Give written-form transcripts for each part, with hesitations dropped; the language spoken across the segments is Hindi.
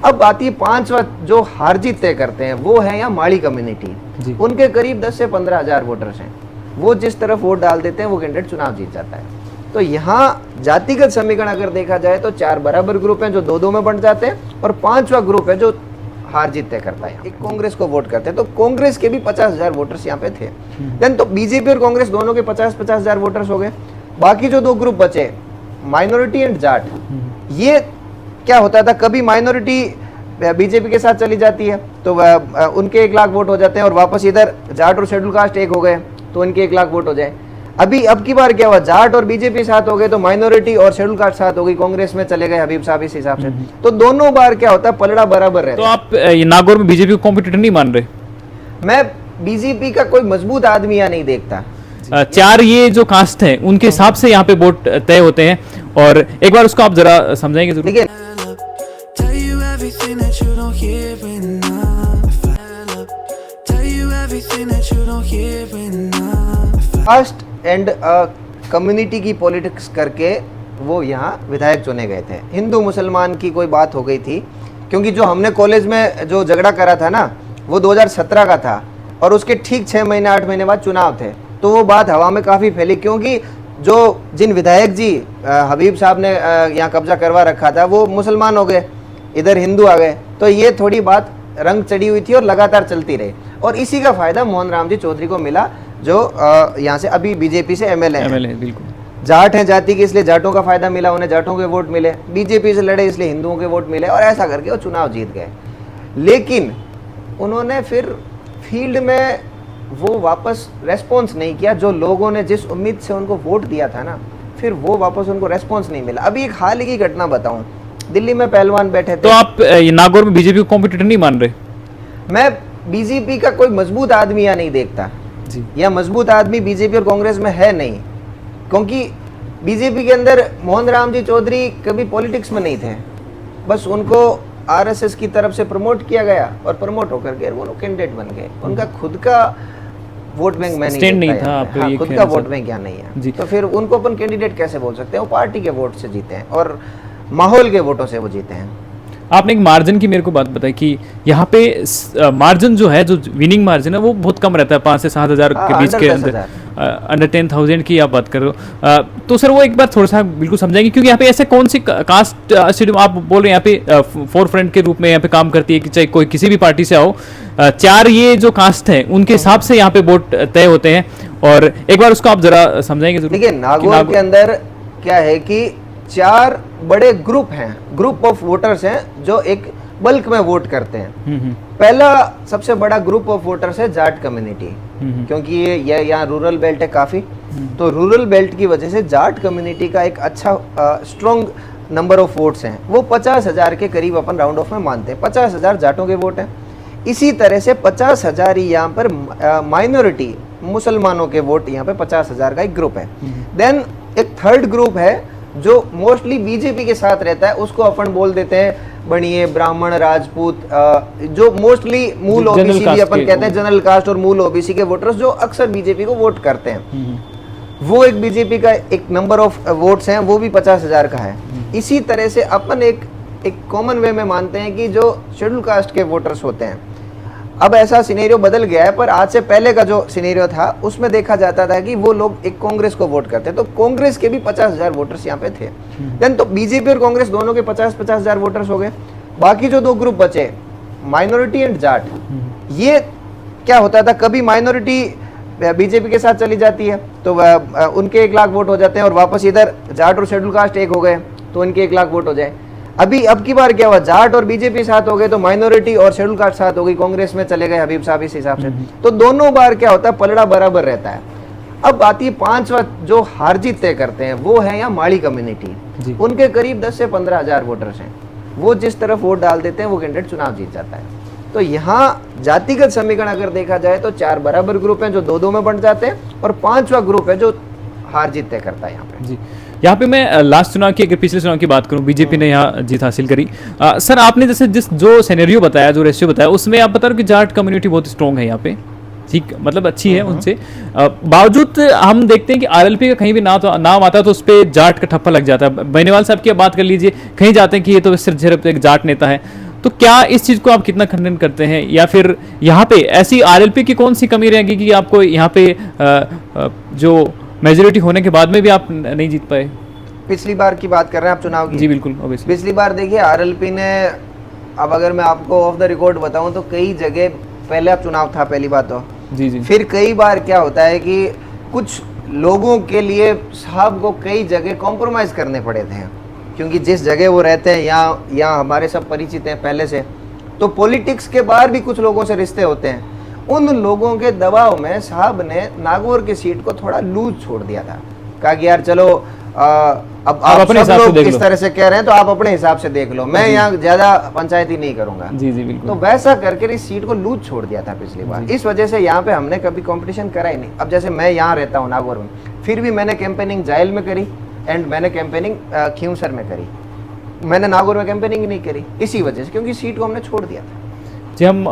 अब आती है पांचवा जो हार जीत तय करते हैं, वो है यहाँ माड़ी कम्युनिटी। उनके करीब 10 से 15 हजार वोटर्स हैं। वो जिस तरफ वोट डाल देते हैं वो कैंडिडेट चुनाव जीत जाता है। तो यहाँ जातिगत समीकरण अगर देखा जाए तो 4 बराबर ग्रुप हैं जो 2-2 में बंट जाते हैं, और 5वां ग्रुप है जो हार जीत तय करता है। एक कांग्रेस को वोट करते हैं, तो कांग्रेस के भी 50,000 वोटर्स यहाँ पे थे। देन तो बीजेपी और कांग्रेस दोनों के 50-50 हजार वोटर्स हो गए। बाकी जो 2 ग्रुप बचे, माइनॉरिटी एंड जाट, ये क्या होता था, कभी माइनॉरिटी बीजेपी के साथ चली जाती है तो उनके 1 लाख वोट हो जाते हैं, और वापस इधर जाट और शेड्यूल कास्ट एक हो गए तो उनके 1 लाख वोट हो जाए। अब की बार क्या हुआ, जाट और बीजेपी साथ हो गए तो माइनॉरिटी और शेड्यूल कास्ट साथ हो गई, कांग्रेस में चले गए हबीब साहब इस हिसाब से। तो दोनों बार क्या होता है, पलड़ा बराबर रहता है। तो आप नागौर में बीजेपी को कॉम्पिटिटर नहीं मान रहे? मैं बीजेपी का कोई मजबूत आदमी यहाँ नहीं देखता। 4 ये जो कास्ट है उनके हिसाब से यहाँ पे वोट तय होते हैं, और एक बार उसको आप जरा समझाएंगे जरूर। देखिए, कास्ट एंड कम्युनिटी की पॉलिटिक्स करके वो यहाँ विधायक चुने गए थे। हिंदू मुसलमान की कोई बात हो गई थी, क्योंकि जो हमने कॉलेज में जो झगड़ा करा था ना, वो 2017 का था, और उसके ठीक 6 महीने 8 महीने बाद चुनाव थे। तो वो बात हवा में काफ़ी फैली, क्योंकि जो जिन विधायक जी हबीब साहब ने यहाँ कब्जा करवा रखा था वो मुसलमान हो गए, इधर हिंदू आ गए। तो ये थोड़ी बात रंग चढ़ी हुई थी और लगातार चलती रही, और इसी का फायदा मोहन राम जी चौधरी को मिला, जो यहाँ से अभी बीजेपी से एमएलए हैं। बिल्कुल जाट हैं जाति के, इसलिए जाटों का फायदा मिला, उन्हें जाटों के वोट मिले। बीजेपी से लड़े इसलिए हिंदुओं के वोट मिले, और ऐसा करके वो चुनाव जीत गए। लेकिन उन्होंने फिर फील्ड में वो वापस रेस्पॉन्स नहीं किया, जो लोगों ने जिस उम्मीद से उनको वोट दिया था ना, फिर वो वापस उनको रेस्पॉन्स नहीं मिला। अभी एक हाल ही की घटना बताऊं, दिल्ली में पहलवान बैठे थे। तो आप नागौर में बीजेपी को कॉम्पिटिटर नहीं मान रहे? मैं बीजेपी का कोई मजबूत आदमी यहाँ नहीं देखता जी। या मजबूत आदमी बीजेपी और कांग्रेस में है नहीं, क्योंकि बीजेपी के अंदर मोहन राम जी चौधरी कभी पॉलिटिक्स में नहीं थे। बस उनको आरएसएस की तरफ से प्रमोट किया गया, और प्रमोट होकर के वो लोग कैंडिडेट बन गए। उनका खुद का वोट बैंक में नहीं था, हाँ, खुद का वोट बैंक यहाँ नहीं है। तो फिर उनको अपन कैंडिडेट कैसे बोल सकते हैं? वो पार्टी के वोट से जीते हैं, और माहौल के वोटों से वो जीते हैं। आपने एक मार्जिन की मेरे को बात बताई कि यहाँ पे मार्जिन जो है, जो विनिंग मार्जिन है, वो बहुत कम रहता है, 5 से 7 हजार के बीच के अंदर, अंडर 10,000 की आप बात कर रहे हो। तो सर वो एक बार थोड़ा सा बिल्कुल समझाएंगे, क्योंकि यहाँ पे ऐसे कौन सी कास्ट स्टेडियम आप बोल रहे हैं यहाँ पे फोर फ्रंट के रूप में यहाँ पे काम करती है, कि चाहे कोई किसी भी पार्टी से आओ, 4 ये जो कास्ट है उनके हिसाब से यहाँ पे वोट तय होते हैं, और एक बार उसको आप जरा समझाएंगे जरूर। देखिए, नागौर के अंदर क्या है कि 4 बड़े ग्रुप हैं, ग्रुप ऑफ वोटर्स हैं जो एक बल्क में वोट करते हैं। पहला सबसे बड़ा ग्रुप ऑफ वोटर्स है जाट कम्युनिटी, क्योंकि ये यहाँ रूरल बेल्ट है काफी। तो रूरल बेल्ट की वजह से जाट कम्युनिटी का एक अच्छा स्ट्रॉन्ग नंबर ऑफ वोट्स हैं। वो 50,000 के करीब अपन राउंड ऑफ में मानते हैं। 50,000 जाटों के वोट हैं। इसी तरह से 50,000 ही यहाँ पर माइनॉरिटी मुसलमानों के वोट, यहाँ पे 50,000 का एक ग्रुप है। देन एक थर्ड ग्रुप है जो मोस्टली बीजेपी के साथ रहता है, उसको अपन बोल देते हैं बनिए ब्राह्मण राजपूत, जो मोस्टली मूल ओबीसी भी अपन कहते हैं, जनरल कास्ट और मूल ओबीसी के वोटर्स जो अक्सर बीजेपी को वोट करते हैं। वो एक बीजेपी का एक नंबर ऑफ वोट्स हैं, वो भी 50,000 का है। इसी तरह से अपन एक कॉमन वे में मानते हैं कि जो शेड्यूल कास्ट के वोटर्स होते हैं, अब ऐसा सिनेरियो बदल गया है, पर आज से पहले का जो सिनेरियो था उसमें देखा जाता था कि वो लोग एक कांग्रेस को वोट करते हैं। तो कांग्रेस के भी 50,000 वोटर्स यहाँ पे थे। देन तो बीजेपी और कांग्रेस दोनों के 50-50 हजार वोटर्स हो गए। बाकी जो 2 ग्रुप बचे, माइनॉरिटी एंड जाट, ये क्या होता था, कभी माइनॉरिटी बीजेपी के साथ चली जाती है तो उनके 1 लाख वोट हो जाते हैं, और वापस इधर जाट और शेड्यूल कास्ट एक हो गए तो उनके 1 लाख वोट हो जाए। अब की बार क्या हुआ, जाट और बीजेपी साथ हो गए तो माइनॉरिटी और शेड्यूल कास्ट साथ हो गई, कांग्रेस में चले गए हबीब साहब इस हिसाब से। तो दोनों बार क्या होता है, पलड़ा बराबर रहता है। अब आती है पांचवा जो हार जीत तय करते हैं, वो है यहाँ माड़ी कम्युनिटी। उनके करीब 10 से 15 हजार वोटर्स हैं। वो जिस तरफ वोट डाल देते हैं वो कैंडिडेट चुनाव जीत जाता है। तो यहाँ जातिगत समीकरण अगर देखा जाए तो 4 बराबर ग्रुप हैं जो 2-2 में बंट जाते हैं, और 5वां ग्रुप है जो हार जीत तय करता है यहाँ पे। जी, यहाँ पे मैं लास्ट चुनाव की, अगर पिछले चुनाव की बात करूं, बीजेपी ने यहाँ जीत हासिल करी। सर आपने जैसे जो सिनेरियो बताया, जो रेशियो बताया, उसमें आप बता रहे हो कि जाट कम्युनिटी बहुत स्ट्रॉन्ग है यहाँ पे, ठीक, मतलब अच्छी है उनसे। बावजूद हम देखते हैं कि आरएलपी का कहीं भी नाम आता है तो उस पर जाट का ठप्पा लग जाता है। बेनीवाल साहब की बात कर लीजिए, कहीं जाते हैं कि ये तो सिर्फ एक जाट नेता है। तो क्या इस चीज़ को आप कितना खंडन करते हैं, या फिर यहाँ पे ऐसी आरएलपी की कौन सी कमी रहेगी कि आपको यहाँ पे जो मेजोरिटी होने के बाद में भी आप नहीं जीत पाए? पिछली बार की बात कर रहे हैं आप चुनाव की? जी बिल्कुल, ऑब्वियसली। पिछली बार देखिए आरएलपी ने, अब अगर मैं आपको ऑफ द रिकॉर्ड बताऊं तो कई जगह, पहले अब चुनाव था पहली बात तो, जी जी। फिर कई बार क्या होता है कि कुछ लोगों के लिए साहब को कई जगह कॉम्प्रोमाइज करने पड़े थे, क्योंकि जिस जगह वो रहते हैं यहाँ हमारे सब परिचित हैं पहले से, तो पॉलिटिक्स के बाहर भी कुछ लोगों से रिश्ते होते हैं। उन लोगों के दबाव में साहब ने नागौर की सीट को थोड़ा लूज छोड़ दिया था, कहा कि यार चलो अब आप अपने सब हिसाब से लोग देख इस लो, तरह से कह रहे हैं तो आप अपने हिसाब से देख लो, मैं यहाँ ज्यादा पंचायती नहीं करूंगा। जी जी बिल्कुल। तो वैसा करके इस सीट को लूज छोड़ दिया था पिछली बार, इस वजह से यहाँ पे हमने कभी कंपटीशन करा ही नहीं। अब जैसे मैं यहाँ रहता हूँ नागौर में, फिर भी मैंने कैंपेनिंग जायल में करी एंड मैंने कैंपेनिंग खींवसर में करी, मैंने नागौर में कैंपेनिंग ही नहीं करी, इसी वजह से, क्योंकि सीट को हमने छोड़ दिया था। जी, हम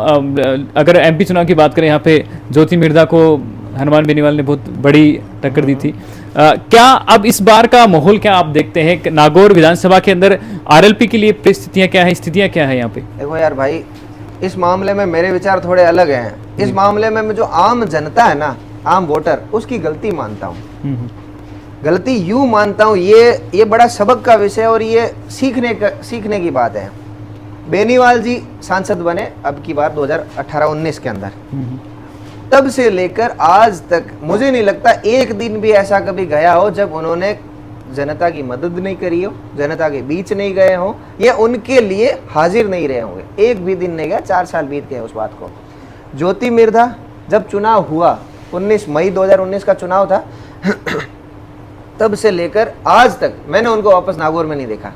अगर एमपी चुनाव की बात करें, यहाँ पे ज्योति मिर्धा को हनुमान बेनीवाल ने बहुत बड़ी टक्कर दी थी। क्या अब इस बार का माहौल क्या आप देखते हैं नागौर विधानसभा के अंदर? आरएलपी के लिए परिस्थितियां क्या है, स्थितियां क्या है यहाँ पे? देखो यार भाई, इस मामले में मेरे विचार थोड़े अलग हैं। इस मामले में मैं जो आम जनता है ना, आम वोटर, उसकी गलती मानता हूँ। गलती यूं मानता हूँ, ये बड़ा सबक का विषय और ये सीखने की बात है। बेनीवाल जी सांसद बने अब की बार 2018-19 के अंदर, तब से लेकर आज तक मुझे नहीं लगता एक दिन भी ऐसा कभी गया हो जब उन्होंने जनता की मदद नहीं करी हो, जनता के बीच नहीं गए हो, या उनके लिए हाजिर नहीं रहे होंगे। एक भी दिन नहीं गया, 4 साल बीत गए उस बात को। ज्योति मिर्धा जब चुनाव हुआ, 19 मई 2019 का चुनाव था, तब से लेकर आज तक मैंने उनको वापस नागौर में नहीं देखा।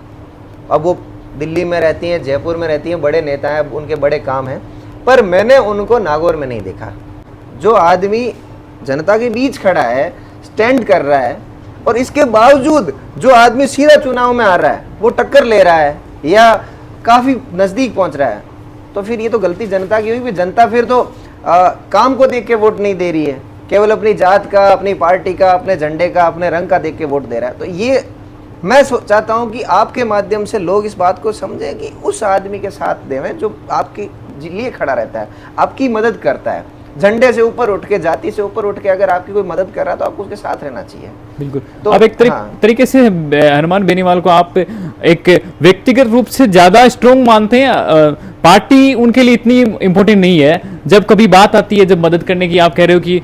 अब वो दिल्ली में रहती हैं, जयपुर में रहती हैं, बड़े नेता हैं, उनके बड़े काम हैं, पर मैंने उनको नागौर में नहीं देखा। जो आदमी जनता के बीच खड़ा है, स्टैंड कर रहा है, और इसके बावजूद जो आदमी सीधा चुनाव में आ रहा है, वो टक्कर ले रहा है या काफी नजदीक पहुंच रहा है, तो फिर ये तो गलती जनता की हुई। जनता फिर तो काम को देख के वोट नहीं दे रही है, केवल अपनी जात का, अपनी पार्टी का, अपने झंडे का, अपने रंग का देख के वोट दे रहा है। तो ये मैं चाहता हूं कि आपके माध्यम से लोग इस बात को समझें कि उस आदमी के साथ देवें जो आपके लिए खड़ा रहता है, आपकी मदद करता है, झंडे से ऊपर उठ के, जाति से ऊपर उठ के अगर आपकी कोई मदद कर रहा है तो आपको उसके साथ रहना चाहिए। बिल्कुल। तो अब एक तरीके से हनुमान बेनीवाल को आप एक व्यक्तिगत रूप से ज्यादा स्ट्रॉन्ग मानते हैं, पार्टी उनके लिए इतनी इम्पोर्टेंट नहीं है। जब कभी बात आती है, जब मदद करने की, आप कह रहे हो कि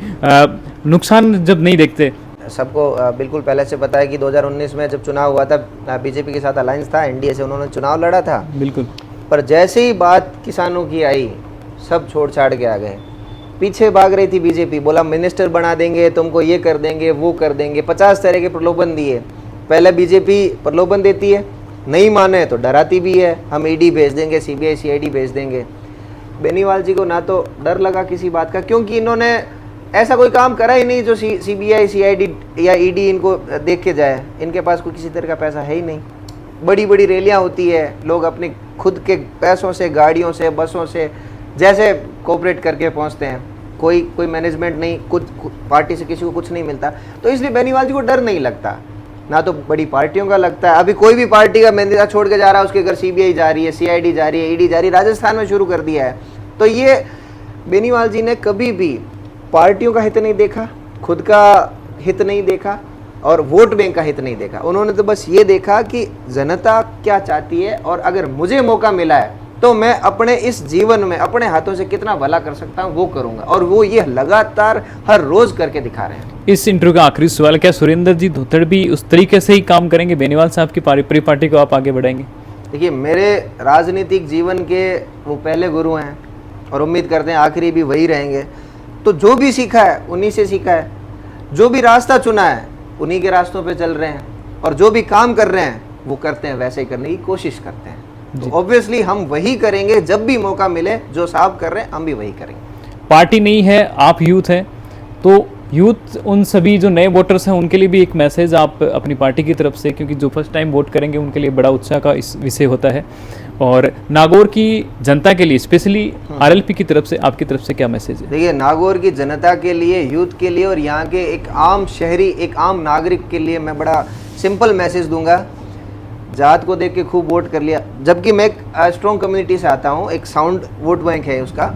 नुकसान जब नहीं देखते। सबको बिल्कुल पहले से पता है कि 2019 में जब चुनाव हुआ था, बीजेपी के साथ अलायंस था, एनडीए से उन्होंने चुनाव लड़ा था। बिल्कुल। पर जैसे ही बात किसानों की आई, सब छोड़ छाड़ के आ गए। पीछे भाग रही थी बीजेपी, बोला मिनिस्टर बना देंगे, तुमको ये कर देंगे, वो कर देंगे, 50 तरह के प्रलोभन दिए। पहले बीजेपी प्रलोभन देती है, नहीं माने तो डराती भी है, हम ईडी भेज देंगे, सीबीआई सीआईडी भेज देंगे। बेनीवाल जी को ना तो डर लगा किसी बात का, क्योंकि इन्होंने ऐसा कोई काम करा ही नहीं जो सीबीआई सीआईडी या ईडी इनको देख के जाए। इनके पास कोई किसी तरह का पैसा है ही नहीं। बड़ी बड़ी रैलियां होती है, लोग अपने खुद के पैसों से, गाड़ियों से, बसों से जैसे कोऑपरेट करके पहुंचते हैं। कोई मैनेजमेंट नहीं, कुछ पार्टी से किसी को कुछ नहीं मिलता, तो इसलिए बेनीवाल जी को डर नहीं लगता। ना तो बड़ी पार्टियों का लगता है। अभी कोई भी पार्टी का मैनेजर छोड़ के जा रहा है, उसके घर सीबीआई जा रही है, सीआईडी जा रही है, ईडी जा रही है, राजस्थान में शुरू कर दिया है। तो ये बेनीवाल जी ने कभी भी पार्टियों का हित नहीं देखा, खुद का हित नहीं देखा, और वोट बैंक का हित नहीं देखा। उन्होंने तो बस ये देखा कि जनता क्या चाहती है, और अगर मुझे मौका मिला है तो मैं अपने इस जीवन में अपने हाथों से कितना भला कर सकता हूँ वो करूंगा, और वो ये लगातार हर रोज करके दिखा रहे हैं। इस इंटरव्यू का आखिरी सवाल, क्या सुरेंद्र जी धोतड़ भी उस तरीके से ही काम करेंगे? बेनीवाल साहब की पार्टी को आप आगे बढ़ाएंगे? देखिए, मेरे राजनीतिक जीवन के वो पहले गुरु हैं, और उम्मीद करते हैं आखिरी भी वही रहेंगे। तो जो भी सीखा है उन्हीं से सीखा है, जो भी रास्ता चुना है उन्हीं के रास्तों पे चल रहे हैं, और जो भी काम कर रहे हैं वो करते हैं, वैसे ही करने की कोशिश करते हैं। तो ऑब्वियसली हम वही करेंगे, जब भी मौका मिले, जो साहब कर रहे हैं हम भी वही करेंगे। पार्टी नहीं है, आप यूथ हैं, तो यूथ, उन सभी जो नए वोटर्स हैं उनके लिए भी एक मैसेज आप अपनी पार्टी की तरफ से, क्योंकि जो फर्स्ट टाइम वोट करेंगे उनके लिए बड़ा उत्साह का इस विषय होता है, और नागौर की जनता के लिए स्पेशली आरएलपी की तरफ से, आपकी तरफ से क्या मैसेज है? देखिए, नागौर की जनता के लिए, यूथ के लिए, और यहाँ के एक आम शहरी, एक आम नागरिक के लिए मैं बड़ा सिंपल मैसेज दूंगा। जात को देख के खूब वोट कर लिया, जबकि मैं एक स्ट्रॉन्ग कम्युनिटी से आता हूँ, एक साउंड वोट बैंक है उसका,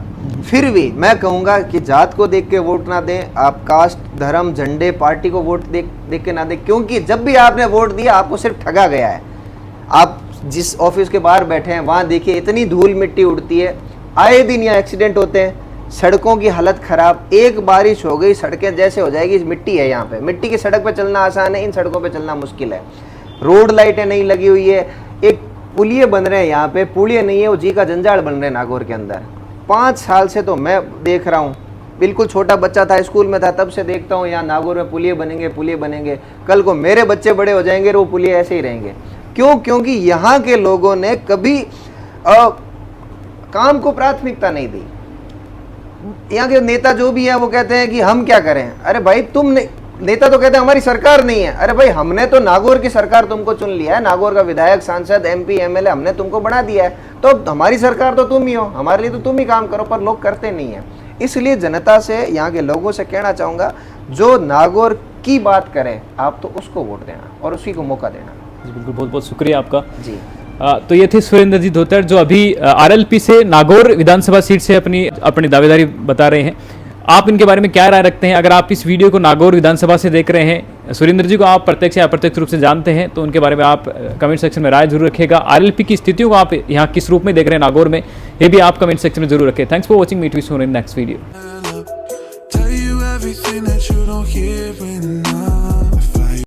फिर भी मैं कहूँगा कि जात को देख के वोट ना दें, आप कास्ट, धर्म, झंडे, पार्टी को वोट देख के ना दें, क्योंकि जब भी आपने वोट दिया आपको सिर्फ ठगा गया है। आप जिस ऑफिस के बाहर बैठे हैं वहाँ देखिए इतनी धूल मिट्टी उड़ती है, आए दिन यहाँ एक्सीडेंट होते हैं, सड़कों की हालत खराब, एक बारिश हो गई सड़कें जैसे हो जाएगी, मिट्टी है यहाँ पे, मिट्टी की सड़क पे चलना आसान है, इन सड़कों पे चलना मुश्किल है। रोड लाइटें नहीं लगी हुई है, एक पुलिये बन रहे हैं यहाँ पे, पुलिये नहीं है, वो जी का जंजाल बन रहे हैं नागौर के अंदर। 5 साल से तो मैं देख रहा हूँ, बिल्कुल छोटा बच्चा था, स्कूल में था, तब से देखता हूँ यहाँ नागौर में पुलिये बनेंगे, कल को मेरे बच्चे बड़े हो जाएंगे वो पुलिये ऐसे ही रहेंगे। क्यों? क्योंकि यहाँ के लोगों ने कभी काम को प्राथमिकता नहीं दी। यहाँ के नेता जो भी है वो कहते हैं कि हम क्या करें, अरे भाई नेता तो कहते हैं हमारी सरकार नहीं है, अरे भाई हमने तो नागौर की सरकार तुमको चुन लिया है, नागौर का विधायक, सांसद, MP, MLA हमने तुमको बना दिया है, तो हमारी सरकार तो तुम ही हो, हमारे लिए तो तुम ही काम करो, पर लोग करते नहीं है। इसलिए जनता से, यहाँ के लोगों से कहना चाहूँगा, जो नागौर की बात करें आप तो उसको वोट देना और उसी को मौका देना। जी बिल्कुल, बहुत बहुत शुक्रिया आपका जी। तो ये थे सुरेंद्र जी धोतर, जो अभी RLP से नागौर विधानसभा सीट से अपनी दावेदारी बता रहे हैं। आप इनके बारे में क्या राय रखते हैं? अगर आप इस वीडियो को नागौर विधानसभा से देख रहे हैं, सुरेंद्र जी को आप प्रत्यक्ष या अप्रत्यक्ष रूप से जानते हैं, तो उनके बारे में आप कमेंट सेक्शन में राय जरूर रखिएगा। RLP की स्थितियों को आप यहाँ किस रूप में देख रहे हैं नागौर में, ये भी आप कमेंट सेक्शन में जरूर रखें। Thanks for watching, meet we soon in next video.